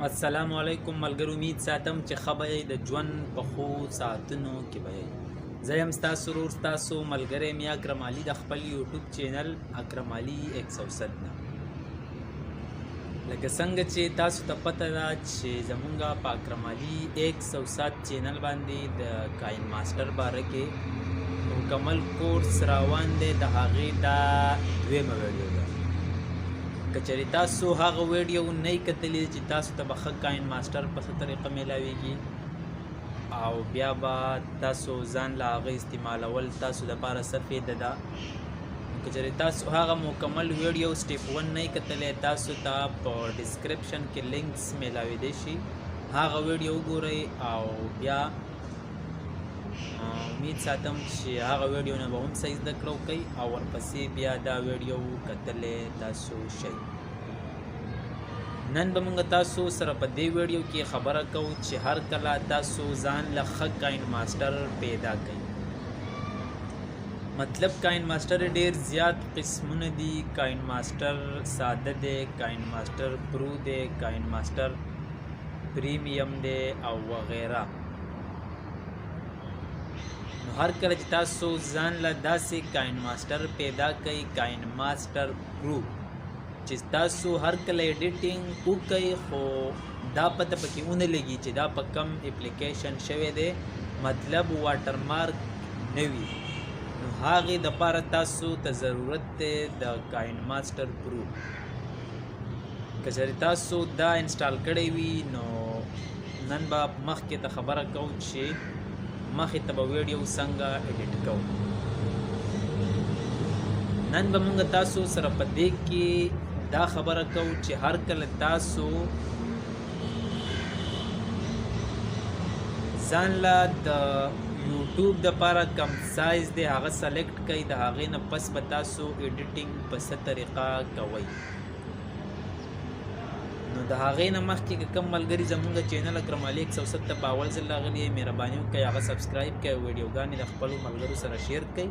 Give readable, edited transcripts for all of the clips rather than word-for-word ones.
السلام علیکم ملګرو، امید ساتم چې ښه به یې د ژوند په ښو ساعتونو کې به یې. زه یم ستاسو ورور ستاسو ملګری مې اکرم علي د خپل یوټیوب چینل اکرم علي 107 نه. لکه څنګه چې تاسو ته پته ده چې زمونږ په اکرم علي 107 چینل باندې د کاین ماسټر باره کې مکمل کورس روان دی. د هغې دا دویمه ویډیو ده. که چېرې تاسو هغه ویډیو نه یې کتلې چې تاسو ته به ښه کاین ماسټر په څه طریقه میلاویږي او بیا به تاسو ځان له هغه استعمالول تاسو دپاره څه فایده ده، که چېرې تاسو هغه مکمل ویډیو سټیپ 1 نه یې کتلی، تاسو ته په ډسکرپشن کې لینکس میلاویدی شي، هغه ویډیو وګورئ او بیا امید ساتم چې هغه ویډیو نه به هم څه زده کړه وکئ او ورپسې بیا دا ویډیو کتلی تاسو شئ. نن به موږ تاسو سره په دې ویډیو کې خبره کوو چې هر کله تاسو ځان له ښه کاین ماسټر پیدا کړئ. مطلب کاین ماسټر ډیر زیات قسمونه دي. کاین ماسټر ساده دی، کاین ماسټر پرو دی، کاین ماسټر پریمیم دی او وغیره. هر کله چې تاسو ځان له داسې کاین ماسټر پیدا کړئ، کاین ماسټر پرو، چې تاسو هر کله ایډیټینګ وکړئ خو دا پته پکې ونه لګي چې دا په کم اپلیکیشن شوی دی، مطلب واټر مارک نه وي، نو هغې دپاره تاسو ته ضرورت دی د کاین ماسټر پرو. که چېرې تاسو دا انسټال کړی وي نو نن به مخکې ته خبره کوو چې مخې ته به ویډیو څنګه ایډیټ کوو. نن به موږ تاسو سره په دې کې دا خبره کوو چې هر کله تاسو ځان له د یوټیوب دپاره کم سایز دی هغه سلیکټ کړئ، د هغې نه پس به تاسو ایډیټینګ په څه طریقه کوئ. نو د هغې نه مخکې که کوم ملګري زمونږ چینل اکرم علي 107 ته په اول ځل راغلي یې، مهرباني وکړئ هغه سبسکرایب کړئ او ویډیوګانې د خپلو ملګرو سره شیر کړئ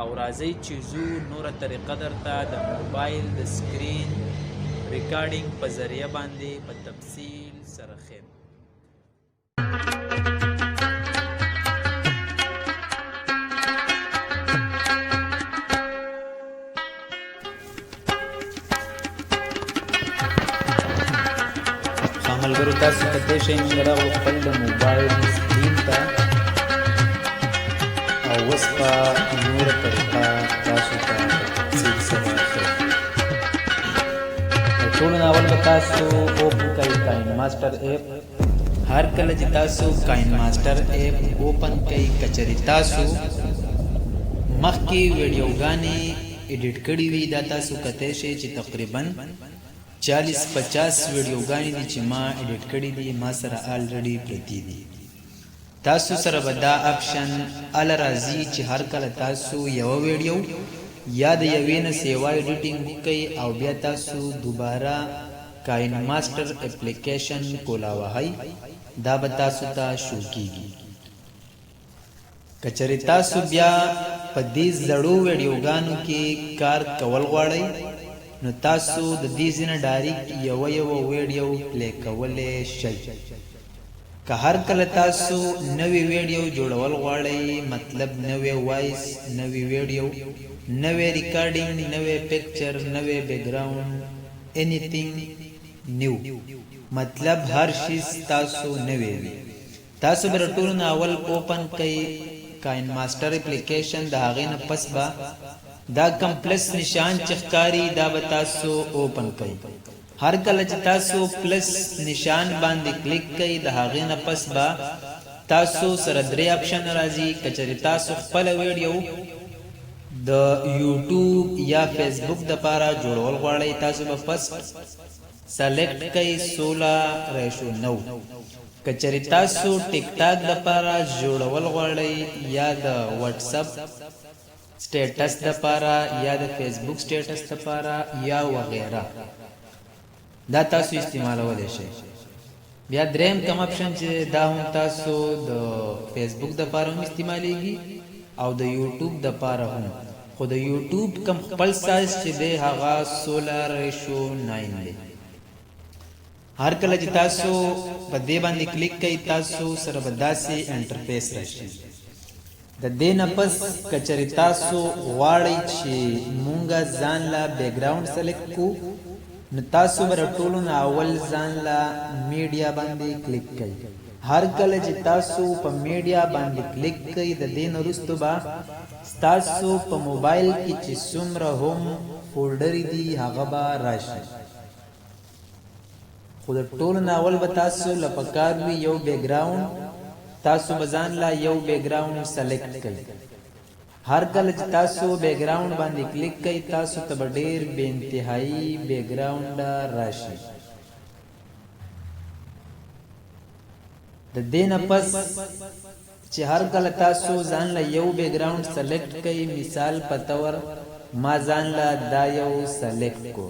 او راځئ چې ځو نوره طریقه درته د موبایل د سکرین ریکارډینګ په ذریعه باندې په تفصیل سره ښیم. ملګرو تاسو کتلی شئ موږ راغلو خپل د موبایل سکرین ته او اوس په نوره طریقه تاسو ته تفصیل سره ښیم. تر ټولو نه اول به تاسو اوپن کړئ کاین ماسټر ایپ. هر کله چې تاسو کاین ماسټر ایپ اوپن کړئ، که چېرې تاسو مخکې ویډیوګانې ایډیټ کړي وي دا تاسو کتلی شئ چې تقریبا 40-50 ویډیوګانې دي چې ما ایډیټ کړي دي، ما سره آلریډي پرتې دي. تاسو سره به دا اپشن اله راځي چې هر کله تاسو یوه ویډیو یا د یوې نه سیوا ایډیټینګ وکئ او بیا تاسو دوباره کاین ماسټر اپلیکیشن کولا وهئ، دا به تاسو ته شو کیږي. که چېرې تاسو بیا په دې زړو ویډیوګانو کې کار کول غواړئ نو تاسو د دې ځینه ډایرکټ یوه ویډیو پلی کولی شئ. که هر کله تاسو نوې ویډیو جوړول غواړئ، مطلب نوې وایس، نوې ویډیو، نوې ریکارډینګ، نوې پکچر، نوې بیکګراوند، انیثینګ نیو، مطلب هر شیز تاسو نوې وي، تاسو به د ټولو نه اول اوپن کړئ کاین ماسټر اپلیکیشن. د هغې نه پس به دا کم پلس نشان چې ښکاري دا به تاسو اوپن کړئ. هر کله چې تاسو پلس نشان باندې کلیک کړئ د هغې نه پس به تاسو سره درې اپشن راځي. که چېرې تاسو خپله ویډیو د یوټیوب یا فیسبوک دپاره جوړول غواړئ، تاسو به فسټ سلیکټ کړئ 16:9. که چېرې تاسو ټیک ټاک دپاره جوړول غواړئ یا د واتساپ سټیټس دپاره یا د فیسبوک سټیټس دپاره یا وغیره، دا تاسو استعمالولی شئ. بیا دریم کم اپشن چې دا هم تاسو د فیسبوک دپاره هم استعمالیږي او د یوټیوب دپاره هم، خو د یوټیوب کم خپل سایز چې دی هغه 16:9 دی. هر کله چې تاسو په دې باندې کلیک کوئ تاسو سره به داسې انټرفیس راشي. د دې نه پس که چېرې تاسو غواړئ چې مونږ ځان له بیک ګراونډ سلیکټ کړو نو تاسو به د ټولو نه اول ځان له میډیا باندې کلیک کوئ. هر کله چې تاسو په میډیا باندې کلیک کوئ د دې نه وروسته به ستاسو په موبایل کې چې څومره هم فولډرې دي هغه به راشي. خو د ټولو نه اول به تاسو له پکار وي یو بیک ګراونډ، تاسو به ځان له یو بیک ګراونډ سلیکټ کوئ. هر کله چې تاسو بیک ګراونډ باندې کلیک کوئ تاسو ته به ډېر بې انتهایي بیک ګراونډ راشي. د دې نه پس چې هر کله تاسو ځان له یو بیک ګراونډ سلیکټ کوئ، مثال په طور ما ځان له دا یو سلیکټ کو.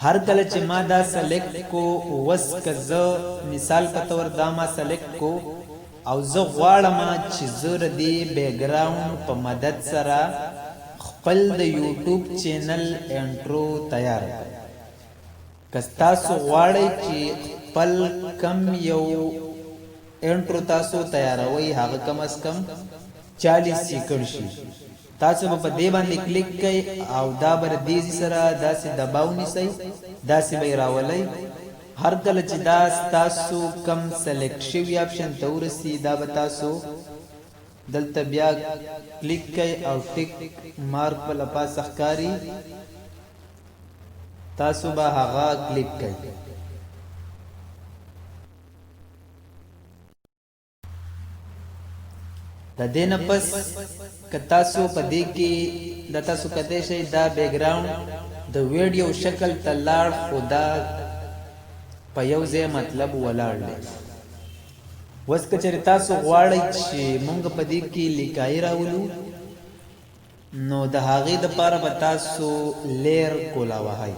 هر کله چې ما دا سلیکټ کو وس که زه مثال په طور دا ما سلیکټ کو او زه غواړم چې زه د دې بیک ګراونډ په مدد سره خپل د یوټیوب چینل انټرو تیار کړم. که تاسو غواړئ چې خپل کم یو انټرو تاسو تیاروئ هغه کم از کم 40 سیکنډ شي، تاسو به په دې باندې کلیک کوئ او دا به د دې سره داسې دباو نیسئ، داسې به یې راولئ. هر کله چې دا ستاسو کم سلیکټ شوي آپشن ته ورسي دا به تاسو دلته بیا کلیک کوئ او ټیک مارک به له پاسه ښکاري، تاسو به هغه کلیک کوئ. د دې نه پس که تاسو په دې کې د تاسو کتی شئ دا بیک ګراونډ د ویډیو شکل ته لاړ خو دا په یو ځای مطلب ولاړ دی. اوس که چېرې تاسو غواړئ چې مونږ په دې کې لیکایي راولو نو د هغې دپاره به تاسو لیر کولا وهئ.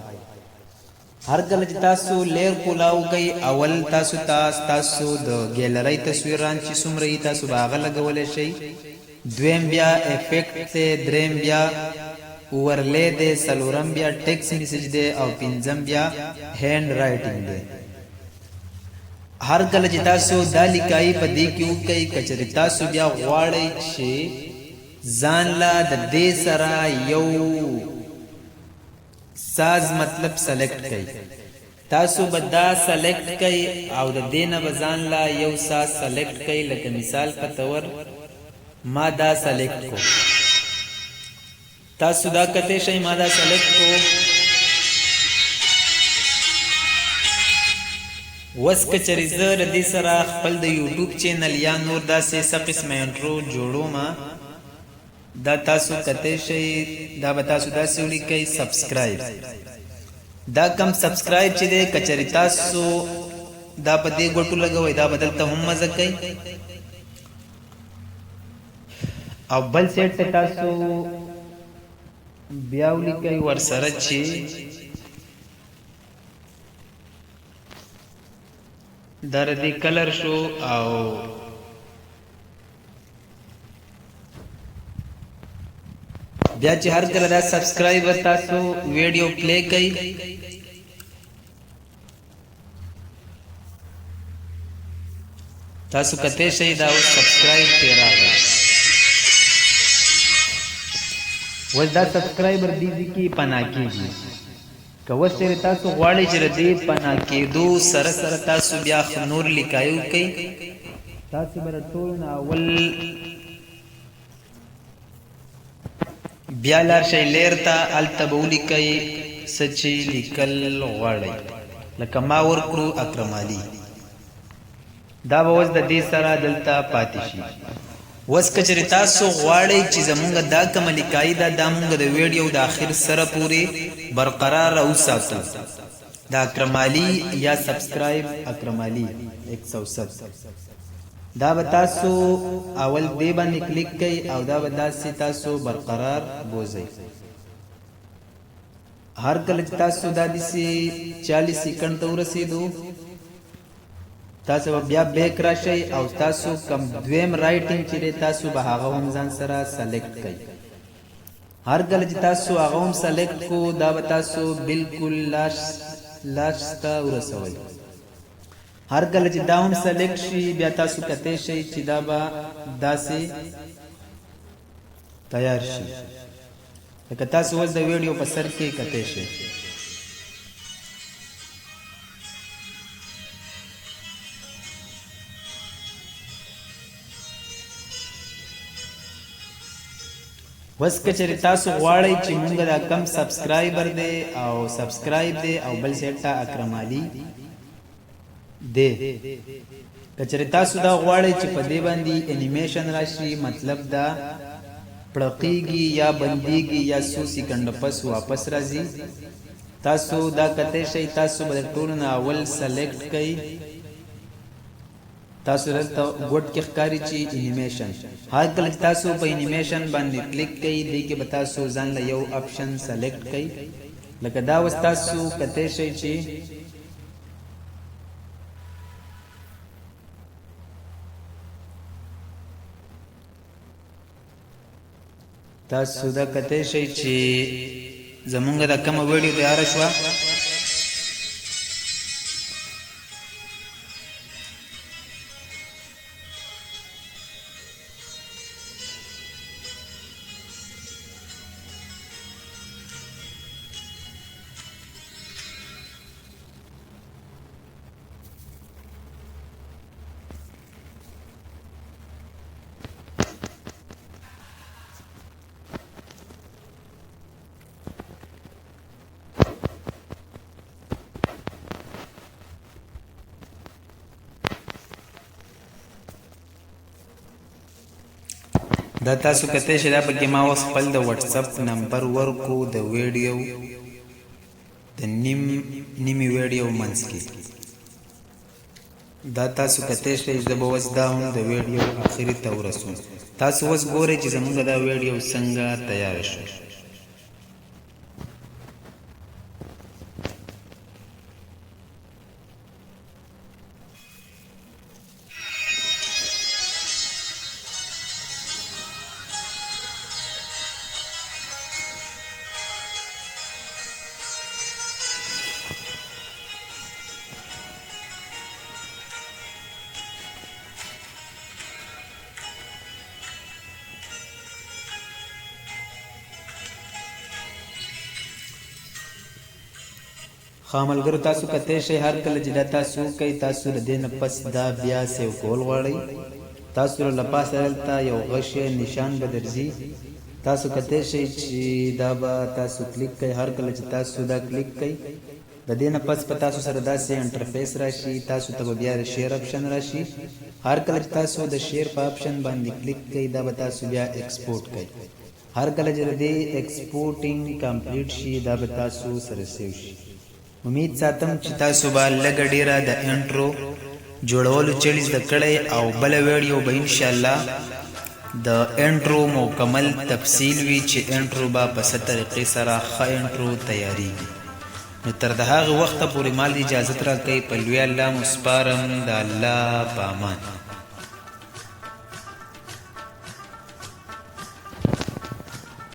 هر کله چې تاسو لیر کولاو کوئ اول تاسو ته ستاسو د ګیلرۍ تصویران چې څومره یي تاسو به هغه لګولی شئ. دویم بیا افیکټ دی، دریم بیا اورلی دی، څلورم بیا ټیکس میسج دی او پنځم بیا هینډ رایټینګ دی. هر کله چې تاسو دا لیکایي په دې کې وکئ که چېرې تاسو بیا غواړئ چې ځان له د دې سره یو ساز مطلب سلیکټ کئ، تاسو به دا سلیکټ کئ او د دې نه به ځان له یو ساز سلیکټ کئ. لکه مثال په طور ما دا سلیکټ کو، تاسو دا کتی شئ ما دا سلیکټ کو. اوس که چېرې زه د دې سره خپل د یوټیوب چینل یا نور داسې څه قسمه انټرو جوړوم دا تاسو کتی شئ، دا به تاسو داسې ولیکئ سبسکرایب. دا کم سبسکرایب چې دی که چېرې تاسو دا په دې ګوټو لګوئ دا به دلته هم مزه کوئ. او بل سیټ ته تاسو بیا ولیکئ ورسره چې دا د دې کلر شو او بیا چې هر کله دا سبسکرایبر تاسو ویډیو پلی کوي تاسو کته شي دا سبسکرایب پې راغلی. اوس دا سبسکرایبر دې کې پناه کېږي. که اوس چېرې تاسو غواړئ چې د دې پناه کېدو سره سره تاسو بیا نور لیکایي وکئ تاسو به د ټولو نه اول بیا لاړ شئ لیر ته، هلته به ولیکئ څه چې لیکل غواړئ. لکه ما ورکړو اکرم علي، دا به اوس د دې سره دلته پاتې شي. اوس که چېرې تاسو غواړئ چې زمونږ دا کومه لیکایي ده دا مونږ د ویډیو د آخر سره پورې برقراره وساتو. د اکرم علي یا سبسکرایب اکرم علي 107 دا به تاسو اول دې باندې کلیک کوئ او دا به داسې تاسو برقرار بوځئ. هر کله چې تاسو دا داسې 40 سیکنډ ته ورسېدو تاسو به بیا بیک راشئ او تاسو کم دویم رایټینګ چې دی تاسو به هغه هم ځان سره سلیکټ کوئ. هر کله چې تاسو هغه هم سلیکټ کو دا به تاسو بالکل لاس لاست ته ورسوئ. هر کله چې دا هم سلیکټ شي بیا تاسو کته شي چې دا به داسې تیار شي. لکه تاسو اوس د ویډیو په سر کې کته شي. وس کچری تاسو غواړئ چې مونږ دا کم سبسکرایبر دی او سبسکرایب دی او بل سیټا اکرم علي دی. کچری تاسو دا غواړئ چې په دې باندې انیمیشن راشي مطلب دا پړقیږي یا بنديږي یا سو سکند پس واپس راځي تاسو دا کته شي. تاسو به ټول نه اول سلیکټ کړئ. تاسو دلته ګوټ کې ښکاری چې انیمیشن. هر کله تاسو په انیمیشن باندې کلیک کړئ دی کې به تاسو ځان له یو اپشن سلیکټ کړئ. لکه دا وس تاسو کته شي چې تاسو دا کته شي چې زمونږ د کوم ویډیو تیار شوه دا تاسو کته شي دا پکې ما اوس خپل د واتس اپ نمبر ورکو د ویډیو د نیمه ویډیو منځ کې. دا تاسو کته شي د بوس دا هم د ویډیو اخري ته ورسو. تاسو اوس ګورئ چې زموږ دا ویډیو څنګه تیار شو. خاملګرو تاسو کته شي هر کله چې دا تاسو کوي تاسو د دې نه پس دا بیا سیو کول غواړئ. تاسو له پاسه دلته یو غشي نشان به درځي. تاسو کته شي چې دا به تاسو کلیک کوي. هر کله چې تاسو دا کلیک کوي د دې نه پس په تاسو سره داسې انټرفیس راشي. تاسو ته بیا شیر اپشن راشي. هر کله چې تاسو د شیر په اپشن باندې کلیک کوي دا به تاسو بیا ایکسپورټ کوي. هر کله چې دې ایکسپورټینګ کمپلیټ شي دا به تاسو سره سیو شي. امید ساتم چې تاسو به لږ ډیره د انټرو جوړولو چلی زده کړئ او بل ویډیو به ان شاء الله د انټرو مکمل تفصیل وی چې انټرو به په څه طریقې سره ښه انټرو تیاریږي. نو تر د هغه وخته پورې مال اجازه راکړئ. په لوی الله مو سپارم. د الله په امان.